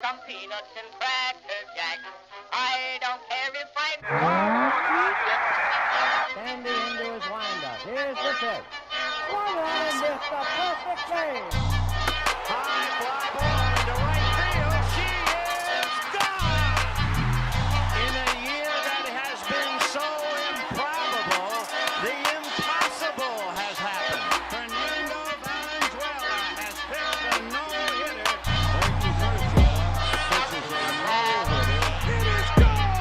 Some peanuts and cracker jack. I don't care if I... Sandy into his windup. Here's the pitch. Swung on and missed a perfect game. High fly ball into right field. She is gone. In a year that has been so improbable, the impossible has happened. Fernando Valenzuela has pitched a no-hitter. It is gone.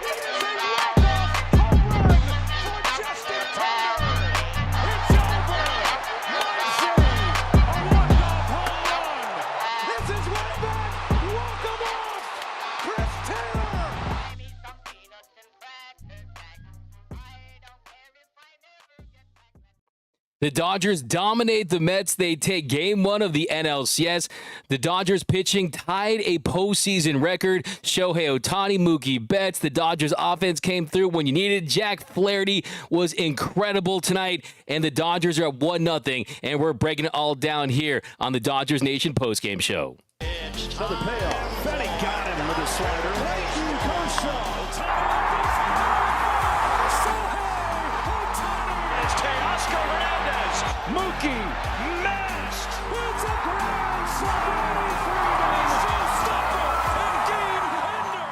It is a walk-off home run for Justin Turner. It's over. Muncy, a walk-off home run. This is way back. Walk 'em off. Chris Taylor. Give me some peanuts and cracker jack. I don't care if I never get back. The Dodgers dominate the Mets. They take Game 1 of the NLCS. The Dodgers pitching tied a postseason record. Shohei Ohtani, Mookie Betts. The Dodgers offense came through when you needed. Jack Flaherty was incredible tonight, and the Dodgers are up 1-0, and we're breaking it all down here on the Dodgers Nation postgame show. Another payoff. Fetty got him with a slider. Clayton Kershaw. It's Teoscar Hernandez. Mookie mashed. It's a grand slam. 83 and game ender.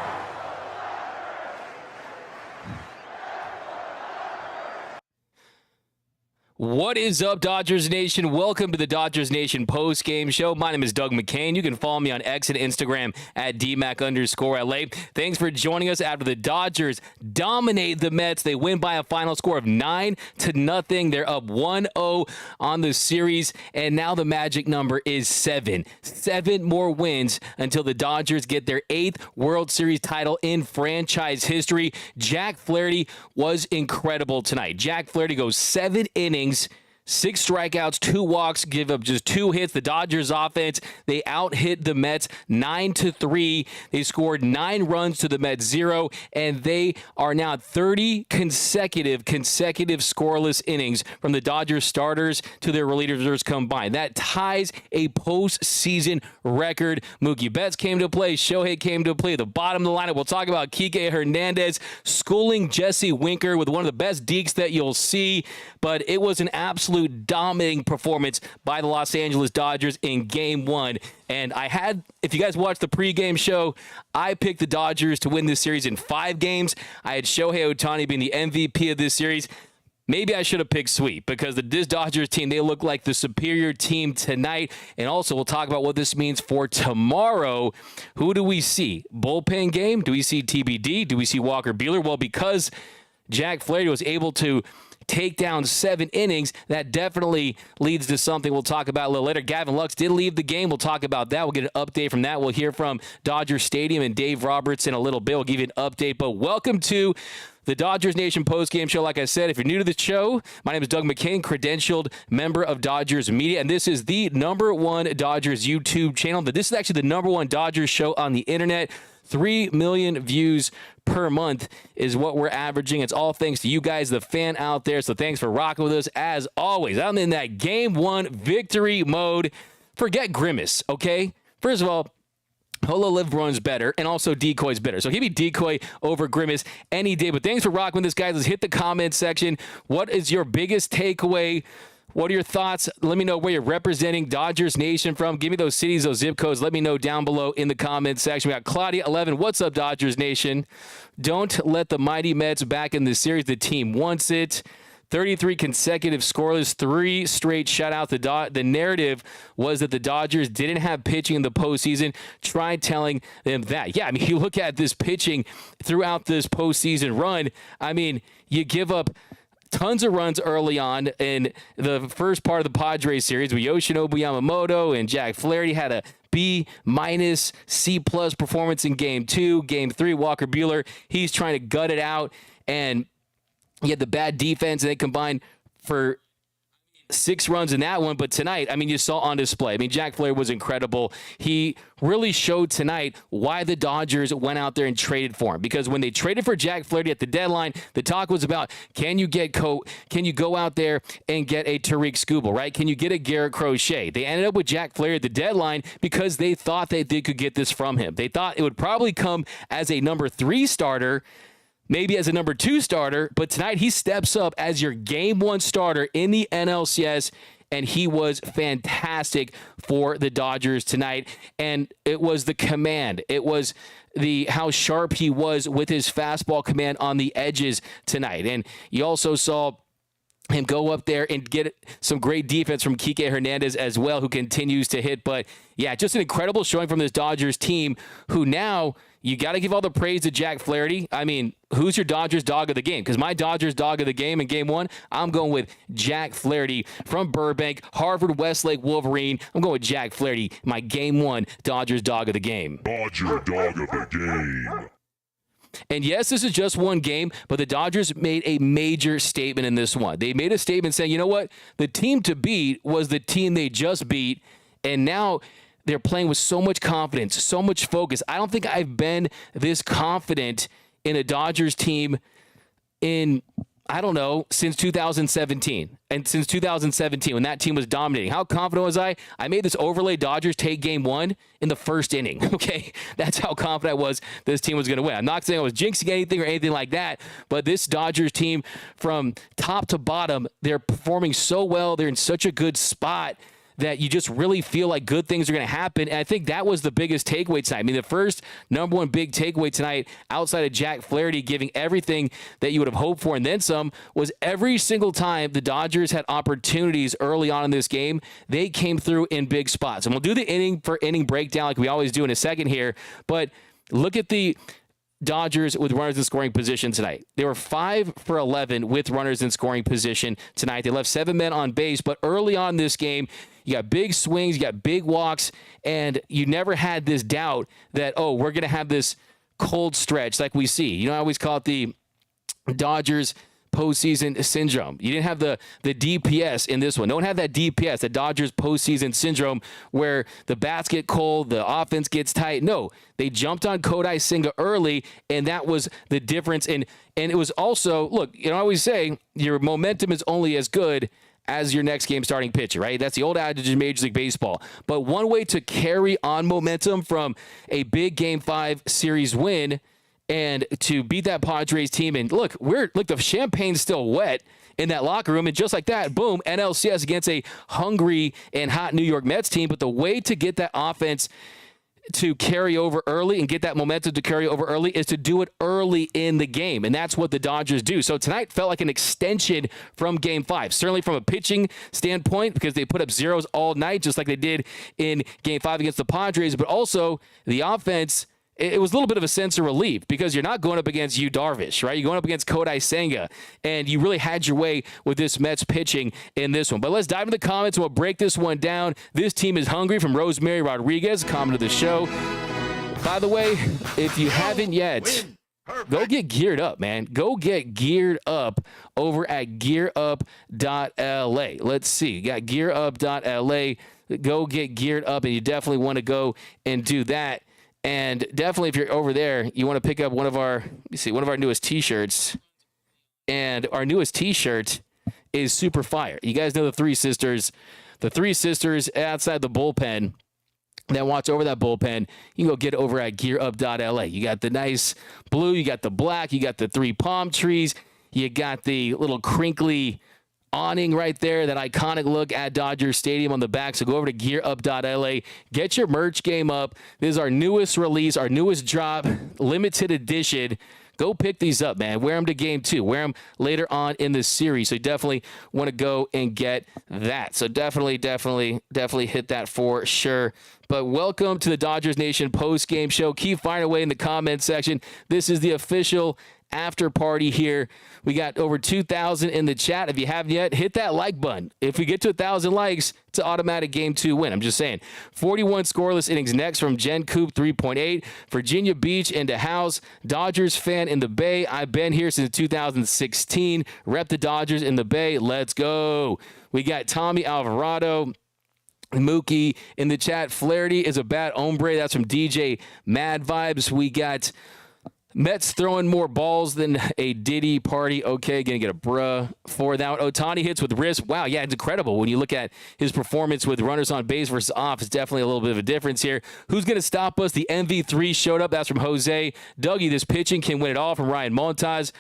What is up, Dodgers Nation? Welcome to the Dodgers Nation post-game show. My name is Doug McKain. You can follow me on X and Instagram at DMac_LA. Thanks for joining us after the Dodgers dominate the Mets. They win by a final score of 9-0. They're up 1-0 on the series, and now the magic number is 7. 7 more wins until the Dodgers get their 8th World Series title in franchise history. Jack Flaherty was incredible tonight. Jack Flaherty goes 7 innings, 6 strikeouts, 2 walks, give up just 2 hits. The Dodgers offense, they out-hit the Mets 9-3. They scored 9 runs to the Mets 0, and they are now 30 consecutive scoreless innings from the Dodgers starters to their relievers combined. That ties a postseason record. Mookie Betts came to play. Shohei came to play. The bottom of the lineup, we'll talk about Kike Hernandez schooling Jesse Winker with one of the best dekes that you'll see, but it was an absolute dominating performance by the Los Angeles Dodgers in Game 1. And if you guys watched the pregame show, I picked the Dodgers to win this series in 5 games. I had Shohei Ohtani being the MVP of this series. Maybe I should have picked Sweet because this Dodgers team, they look like the superior team tonight. And also, we'll talk about what this means for tomorrow. Who do we see? Bullpen game? Do we see TBD? Do we see Walker Buehler? Well, because Jack Flaherty was able to take down 7 innings, that definitely leads to something we'll talk about a little later. Gavin Lux did leave the game. We'll talk about that. We'll get an update from that. We'll hear from Dodger Stadium and Dave Roberts in a little bit. We'll give you an update. But welcome to the Dodgers Nation postgame show. Like I said, if you're new to the show, my name is Doug McKain, credentialed member of Dodgers Media, and this is the #1 Dodgers YouTube channel. But this is actually the #1 Dodgers show on the internet. 3 million views per month is what we're averaging. It's all thanks to you guys, the fan out there. So thanks for rocking with us as always. I'm in that Game 1 victory mode. Forget Grimace, okay? First of all, Holo Live runs better, and also Decoy's better. So give me Decoy over Grimace any day. But thanks for rocking with us, guys. Let's hit the comment section. What is your biggest takeaway? What are your thoughts? Let me know where you're representing Dodgers Nation from. Give me those cities, those zip codes. Let me know down below in the comment section. We got Claudia11. What's up, Dodgers Nation? Don't let the mighty Mets back in the series. The team wants it. 33 consecutive scoreless, 3 straight shutouts. The narrative was that the Dodgers didn't have pitching in the postseason. Try telling them that. Yeah, I mean, you look at this pitching throughout this postseason run. I mean, you give up tons of runs early on in the first part of the Padres series with Yoshinobu Yamamoto, and Jack Flaherty had a B-, C+ performance in Game 2. Game 3, Walker Buehler, he's trying to gut it out, and he had the bad defense, and they combined for 6 runs in that one. But tonight, I mean, you saw on display. I mean, Jack Flaherty was incredible. He really showed tonight why the Dodgers went out there and traded for him. Because when they traded for Jack Flaherty at the deadline, the talk was about, can you go out there and get a Tariq Skubal, right? Can you get a Garrett Crochet? They ended up with Jack Flaherty at the deadline because they thought that they could get this from him. They thought it would probably come as a number 3 starter, maybe as a number 2 starter, but tonight he steps up as your game 1 starter in the NLCS, and he was fantastic for the Dodgers tonight. And it was the command. It was how sharp he was with his fastball command on the edges tonight. And you also saw him go up there and get some great defense from Kike Hernandez as well, who continues to hit. But yeah, just an incredible showing from this Dodgers team, who now you got to give all the praise to Jack Flaherty. I mean, who's your Dodgers dog of the game? Because my Dodgers dog of the game in game 1, I'm going with Jack Flaherty from Burbank, Harvard Westlake Wolverine. I'm going with Jack Flaherty, my game 1 Dodgers dog of the game. Dodger dog of the game. And yes, this is just one game, but the Dodgers made a major statement in this one. They made a statement saying, you know what? The team to beat was the team they just beat, and now they're playing with so much confidence, so much focus. I don't think I've been this confident in a Dodgers team in, I don't know, since 2017. And since 2017, when that team was dominating. How confident was I? I made this overlay Dodgers take game 1 in the first inning, okay? That's how confident I was this team was going to win. I'm not saying I was jinxing anything or anything like that, but this Dodgers team from top to bottom, they're performing so well. They're in such a good spot that you just really feel like good things are going to happen. And I think that was the biggest takeaway tonight. I mean, the first number 1 big takeaway tonight, outside of Jack Flaherty giving everything that you would have hoped for and then some, was every single time the Dodgers had opportunities early on in this game, they came through in big spots. And we'll do the inning for inning breakdown like we always do in a second here. But look at the Dodgers with runners in scoring position tonight. They were 5 for 11 with runners in scoring position tonight. They left 7 men on base, but early on in this game, you got big swings, you got big walks, and you never had this doubt that, oh, we're going to have this cold stretch like we see. You know, I always call it the Dodgers postseason syndrome. You didn't have the DPS in this one. No one had that DPS, the Dodgers postseason syndrome, where the bats get cold, the offense gets tight. No, they jumped on Kodai Senga early, and that was the difference. And it was also, look, you know, I always say your momentum is only as good as your next game starting pitcher, right? That's the old adage in Major League Baseball. But one way to carry on momentum from a big Game 5 series win and to beat that Padres team, and look, the champagne's still wet in that locker room, and just like that, boom, NLCS against a hungry and hot New York Mets team. But the way to get that offense to carry over early and get that momentum to carry over early is to do it early in the game, and that's what the Dodgers do. So tonight felt like an extension from Game 5, certainly from a pitching standpoint, because they put up zeros all night, just like they did in Game 5 against the Padres, but also the offense. It was a little bit of a sense of relief because you're not going up against Yu Darvish, right? You're going up against Kodai Senga, and you really had your way with this Mets pitching in this one. But let's dive into the comments, and we'll break this one down. This team is hungry from Rosemary Rodriguez, comment of the show. By the way, if you haven't yet, go get geared up, man. Go get geared up over at gearup.la. Let's see. You got gearup.la. Go get geared up, and you definitely want to go and do that. And definitely, if you're over there, you want to pick up one of our newest T-shirts. And our newest T-shirt is super fire. You guys know the three sisters outside the bullpen that watch over that bullpen. You can go get over at gearup.la. You got the nice blue, you got the black, you got the 3 palm trees, you got the little crinkly awning right there, that iconic look at Dodger Stadium on the back. So go over to gearup.la, get your merch game up. This is our newest release, our newest drop, limited edition. Go pick these up, man. Wear them to game 2. Wear them later on in the series. So you definitely want to go and get that. So definitely hit that for sure. But welcome to the Dodgers Nation post-game show. Keep firing away in the comment section. This is the official after party here. We got over 2,000 in the chat. If you haven't yet, hit that like button. If we get to 1,000 likes, it's an automatic Game 2 win. I'm just saying. 41 scoreless innings next from Jen Coop, 3.8. Virginia Beach into house. Dodgers fan in the Bay. I've been here since 2016. Rep the Dodgers in the Bay. Let's go. We got Tommy Alvarado. Mookie in the chat. Flaherty is a bad hombre. That's from DJ Mad Vibes. We got Mets throwing more balls than a Diddy party. Okay, gonna get a bruh for that. Ohtani hits with wrist. Wow, yeah, it's incredible. When you look at his performance with runners on base versus off, it's definitely a little bit of a difference here. Who's gonna stop us? The MV3 showed up. That's from Jose. Dougie, this pitching can win it all, from Ryan Montas.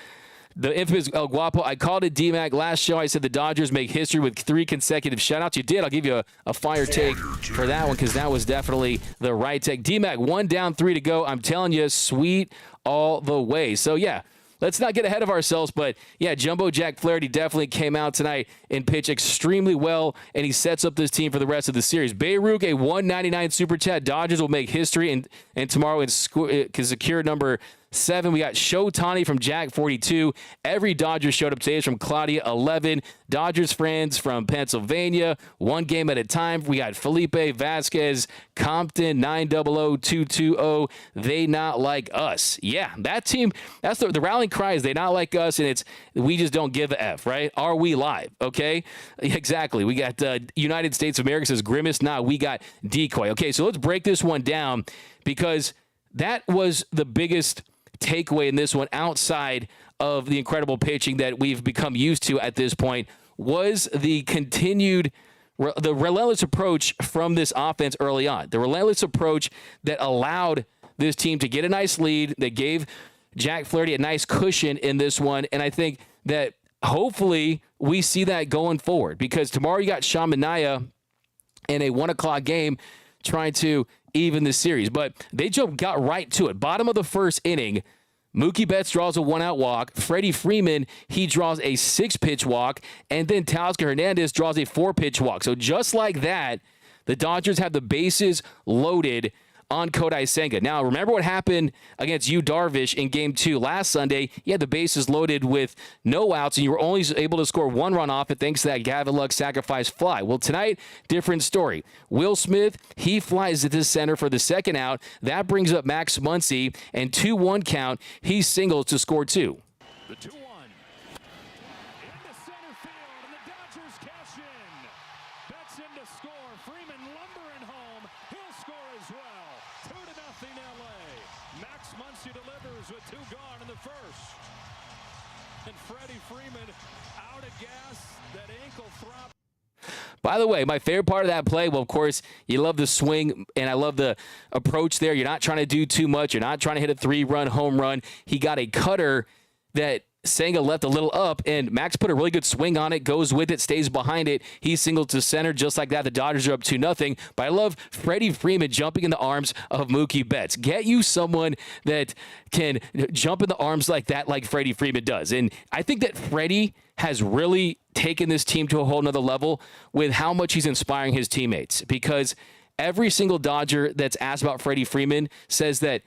The infamous El Guapo. I called it D-Mac last show. I said the Dodgers make history with 3 consecutive shutouts. You did. I'll give you a fire take for that one, because that was definitely the right take. D-Mac, 1 down, 3 to go. I'm telling you, sweet all the way. So, yeah, let's not get ahead of ourselves. But, yeah, Jumbo Jack Flaherty definitely came out tonight and pitched extremely well, and he sets up this team for the rest of the series. Beirut, a 199 super chat. Dodgers will make history, and tomorrow can secure number 7. We got Ohtani from Jack 42. Every Dodgers showed up today is from Claudia 11. Dodgers friends from Pennsylvania. 1 game at a time. We got Felipe Vasquez, Compton 900220. They not like us. Yeah, that team. That's the rallying cry is they not like us, and it's we just don't give a f. Right? Are we live? Okay, exactly. We got United States of America says Grimace. Nah, we got Decoy. Okay, so let's break this one down, because that was the biggest takeaway in this one, outside of the incredible pitching that we've become used to at this point, was the relentless approach from this offense early on. The relentless approach that allowed this team to get a nice lead, that gave Jack Flaherty a nice cushion in this one, and I think that hopefully we see that going forward, because tomorrow you got Sean Manaea in a 1 o'clock game trying to even the series. But they just got right to it. Bottom of the first inning, Mookie Betts draws a 1-out walk. Freddie Freeman, he draws a 6-pitch walk. And then Teoscar Hernandez draws a 4-pitch walk. So just like that, the Dodgers have the bases loaded on Kodai Senga. Now, remember what happened against Yu Darvish in Game 2 last Sunday? You had the bases loaded with no outs, and you were only able to score 1 run off it thanks to that Gavin Lux sacrifice fly. Well, tonight, different story. Will Smith, he flies to the center for the 2nd out. That brings up Max Muncy, and 2-1 count. He singles to score 2. The 2-1. Into center field, and the Dodgers cash in. Betts in to score. Freeman lumbering home. He'll score as well. 2-0 LA. Max Muncy delivers with 2 gone in the first. And Freddie Freeman out of gas. That ankle throb. By the way, my favorite part of that play, well, of course, you love the swing, and I love the approach there. You're not trying to do too much. You're not trying to hit a 3-run home run. He got a cutter that Senga left a little up, and Max put a really good swing on it, goes with it, stays behind it. He singled to center just like that. The Dodgers are up 2-0. But I love Freddie Freeman jumping in the arms of Mookie Betts. Get you someone that can jump in the arms like that, like Freddie Freeman does. And I think that Freddie has really taken this team to a whole nother level with how much he's inspiring his teammates, because every single Dodger that's asked about Freddie Freeman says that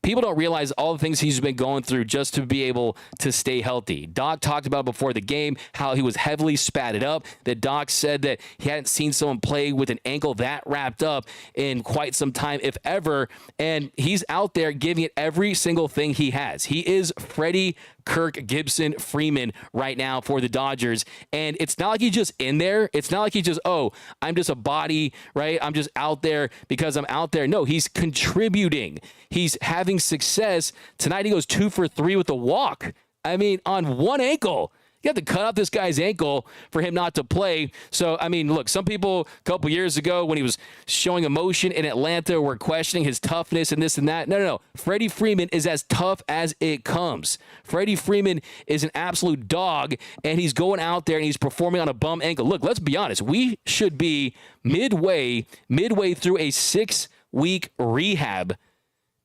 people don't realize all the things he's been going through just to be able to stay healthy. Doc talked about before the game how he was heavily spatted up. That Doc said that he hadn't seen someone play with an ankle that wrapped up in quite some time, if ever. And he's out there giving it every single thing he has. He is Freddie Kirk Gibson Freeman right now for the Dodgers. And it's not like he's just in there. It's not like he's just, oh, I'm just a body, right? I'm just out there because I'm out there. No, he's contributing. He's having success. Tonight he goes 2 for 3 with a walk. I mean, on one ankle. You have to cut off this guy's ankle for him not to play. So, I mean, look, some people a couple years ago when he was showing emotion in Atlanta were questioning his toughness and this and that. No. Freddie Freeman is as tough as it comes. Freddie Freeman is an absolute dog, and he's going out there and he's performing on a bum ankle. Look, let's be honest. We should be midway through a 6-week rehab.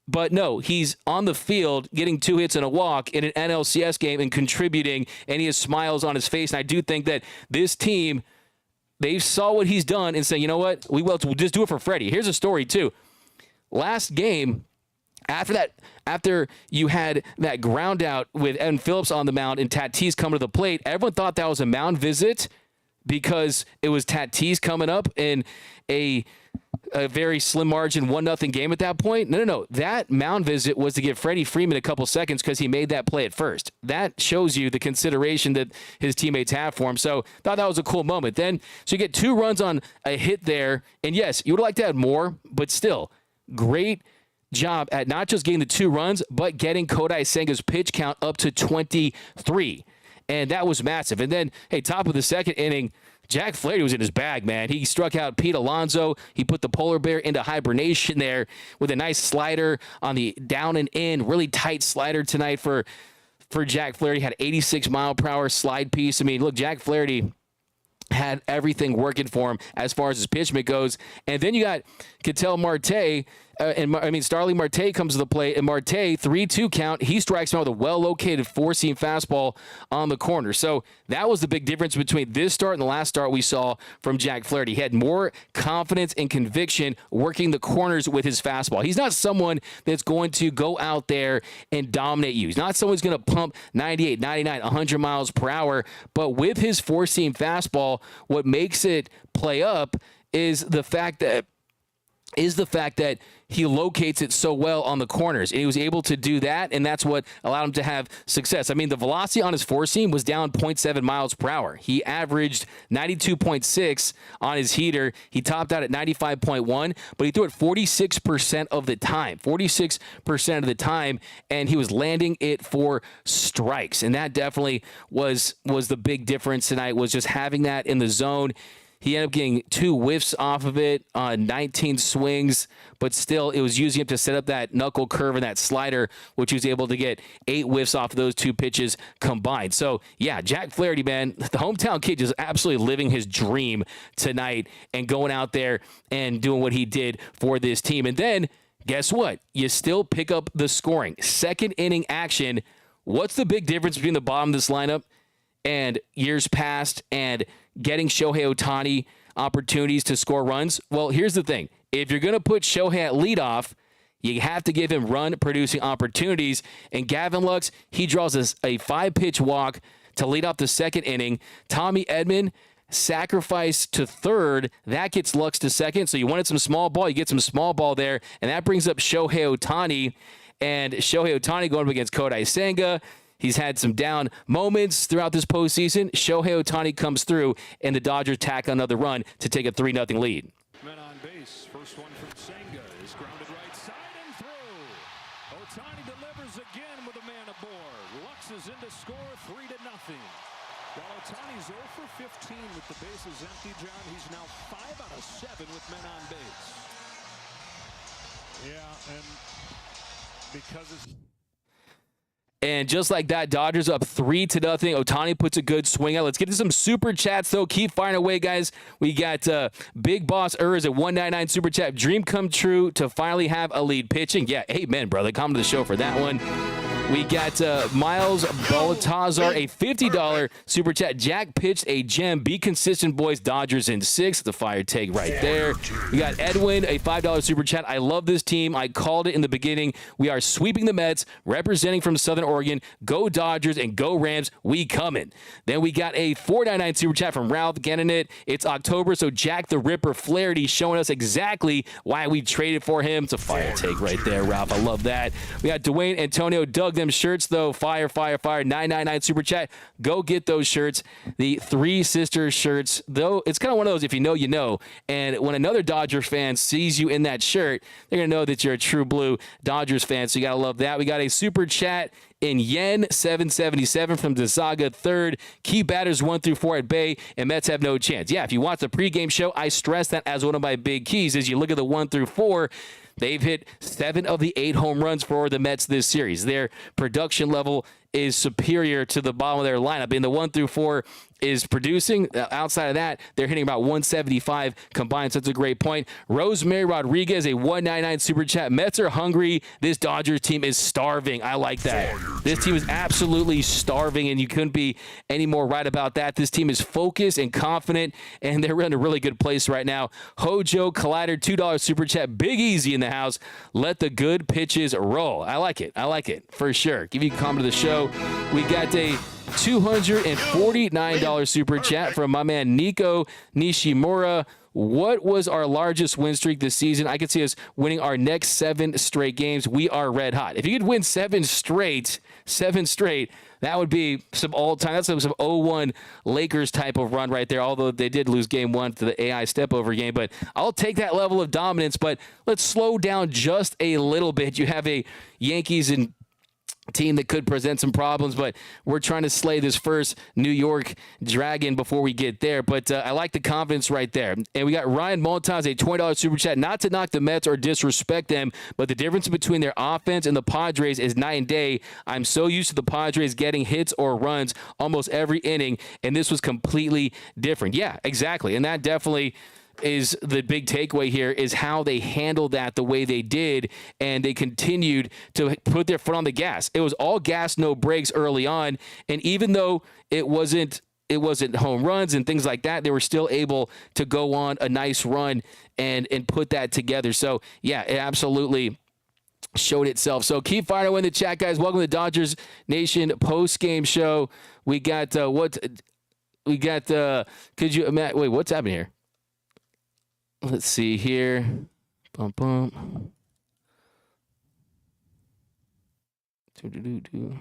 But no, he's on the field getting 2 hits and a walk in an NLCS game and contributing, and he has smiles on his face. And I do think that this team, they saw what he's done and said, you know what, we'll just do it for Freddie. Here's a story, too. Last game, After you had that ground out with Evan Phillips on the mound and Tatis coming to the plate, everyone thought that was a mound visit because it was Tatis coming up in a very slim margin 1-0 game at that point. No. That mound visit was to give Freddie Freeman a couple seconds because he made that play at first. That shows you the consideration that his teammates have for him. So thought that was a cool moment. Then, so you get 2 runs on a hit there. And yes, you would like to have more, but still, great job at not just getting the 2 runs, but getting Kodai Senga's pitch count up to 23. And that was massive. And then, hey, top of the second inning, Jack Flaherty was in his bag, man. He struck out Pete Alonso. He put the polar bear into hibernation there with a nice slider on the down and in, really tight slider tonight for Jack Flaherty. Had 86-mile-per-hour slide piece. I mean, look, Jack Flaherty had everything working for him as far as his pitchment goes. And then you got Ketel Marte, Starling Marte comes to the plate, and Marte, 3-2 count. He strikes him out with a well-located 4-seam fastball on the corner. So that was the big difference between this start and the last start we saw from Jack Flaherty. He had more confidence and conviction working the corners with his fastball. He's not someone that's going to go out there and dominate you. He's not someone who's going to pump 98, 99, 100 miles per hour. But with his 4-seam fastball, what makes it play up is the fact that he locates it so well on the corners. And he was able to do that, and that's what allowed him to have success. I mean, the velocity on his 4-seam was down 0.7 miles per hour. He averaged 92.6 on his heater. He topped out at 95.1, but he threw it 46% of the time. 46% of the time, and he was landing it for strikes. And that definitely was the big difference tonight, was just having that in the zone. He ended up getting 2 whiffs off of it on 19 swings, but still it was using him to set up that knuckle curve and that slider, which he was able to get 8 whiffs off of those 2 pitches combined. So, yeah, Jack Flaherty, man, the hometown kid is absolutely living his dream tonight and going out there and doing what he did for this team. And then, guess what? You still pick up the scoring. Second inning action. What's the big difference between the bottom of this lineup and years past and getting Shohei Ohtani opportunities to score runs? Well, here's the thing. If you're going to put Shohei at leadoff, you have to give him run-producing opportunities. And Gavin Lux, he draws a 5-pitch walk to lead off the second inning. Tommy Edman, sacrifice to third. That gets Lux to second. So you wanted some small ball. You get some small ball there. And that brings up Shohei Ohtani. And Shohei Ohtani going up against Kodai Senga. He's had some down moments throughout this postseason. Shohei Ohtani comes through, and the Dodgers tack another run to take a 3-0 lead. Men on base. First one from Senga is grounded right side and through. Ohtani delivers again with a man aboard. Lux is in to score 3-0. While Ohtani's 0 for 15 with the bases empty, John, he's now 5 out of 7 with men on base. Yeah, and because it's... And just like that, Dodgers up 3-0. Ohtani puts a good swing out. Let's get to some super chats, though. Keep firing away, guys. We got Big Boss Urs at 199 super chat. Dream come true to finally have a lead pitching. Yeah, amen, brother. Come to the show for that one. We got Miles Baltazar, a $50 super chat. Jack pitched a gem. Be consistent, boys. Dodgers in 6. The fire take right there. We got Edwin, a $5 super chat. I love this team. I called it in the beginning. We are sweeping the Mets, representing from Southern Oregon. Go Dodgers and go Rams. We coming. Then we got a $4.99 super chat from Ralph getting it. It's October, so Jack the Ripper Flaherty showing us exactly why we traded for him. It's a fire take right there, Ralph. I love that. We got Dwayne Antonio Doug. Them shirts, though. Fire. 999 super chat. Go get those shirts. The Three Sisters shirts, though, it's kind of one of those, if you know, you know. And when another Dodgers fan sees you in that shirt, they're going to know that you're a true blue Dodgers fan. So you got to love that. We got a super chat in yen 777 from Desaga third. Key batters 1 through 4 at bay, and Mets have no chance. Yeah, if you watch the pregame show, I stress that as one of my big keys. As you look at the 1 through 4, they've hit 7 of the 8 home runs for the Mets this series. Their production level is superior to the bottom of their lineup. In the 1 through 4 is producing. Outside of that, they're hitting about 175 combined, so that's a great point. Rosemary Rodriguez, a 199 super chat. Mets are hungry. This Dodgers team is starving. I like that. This team is absolutely starving, and you couldn't be any more right about that. This team is focused and confident, and they're in a really good place right now. Hojo Collider, $2 super chat. Big Easy in the house. Let the good pitches roll. I like it. I like it for sure. Give you a comment to the show. We got a $249 super chat from my man Nico Nishimura. What was our largest win streak this season? I could see us winning our next 7 straight games. We are red hot. If you could win 7 straight, that would be some all-time. That's some 0-1 Lakers type of run right there, although they did lose game 1 to the AI step-over game. But I'll take that level of dominance, but let's slow down just a little bit. You have a Yankees and team that could present some problems, but we're trying to slay this first New York Dragon before we get there. But I like the confidence right there. And we got Ryan Montaz, a $20 super chat. Not to knock the Mets or disrespect them, but the difference between their offense and the Padres is night and day. I'm so used to the Padres getting hits or runs almost every inning, and this was completely different. Yeah, exactly. And that definitely is the big takeaway here, is how they handled that the way they did, and they continued to put their foot on the gas. It was all gas, no brakes early on, and even though it wasn't home runs and things like that, they were still able to go on a nice run and put that together. So, yeah, it absolutely showed itself. So keep firing away in the chat, guys. Welcome to the Dodgers Nation post-game show. We got, could you, Matt, wait, what's happening here? Let's see here. Bum, bum. Do-do-do-do.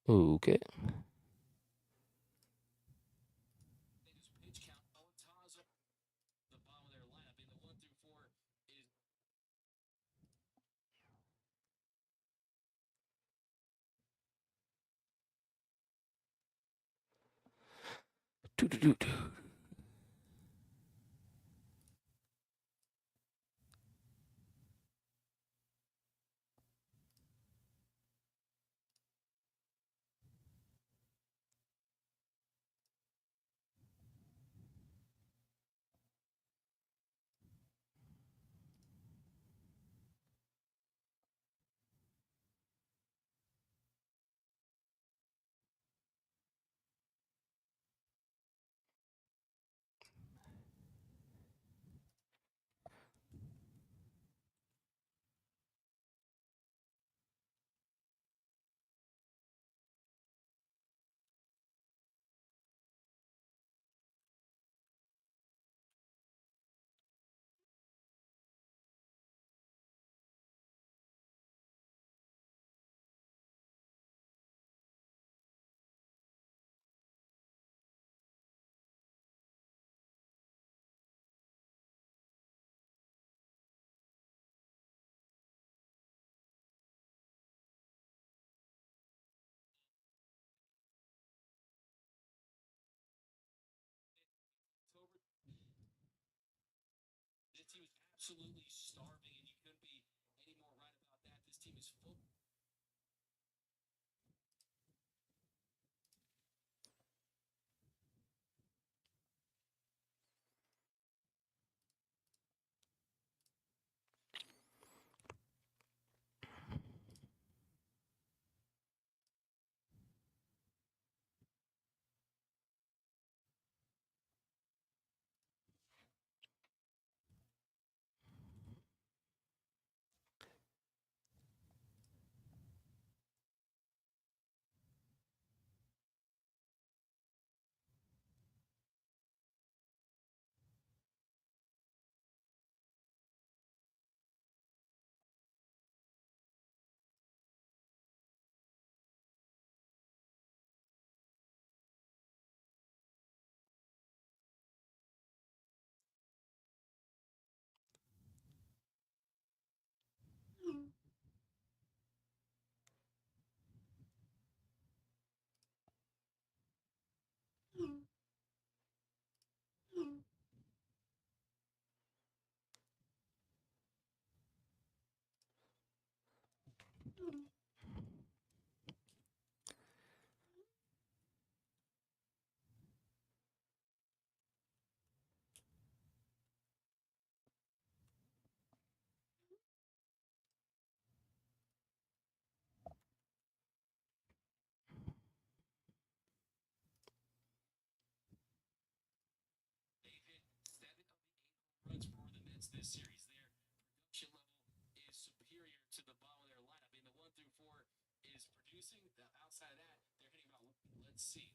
Okay. Do-do-do-do. This team is absolutely starving, and you couldn't be any more right about that. This team is full. pitching. Outside of that, they're hitting about, let's see,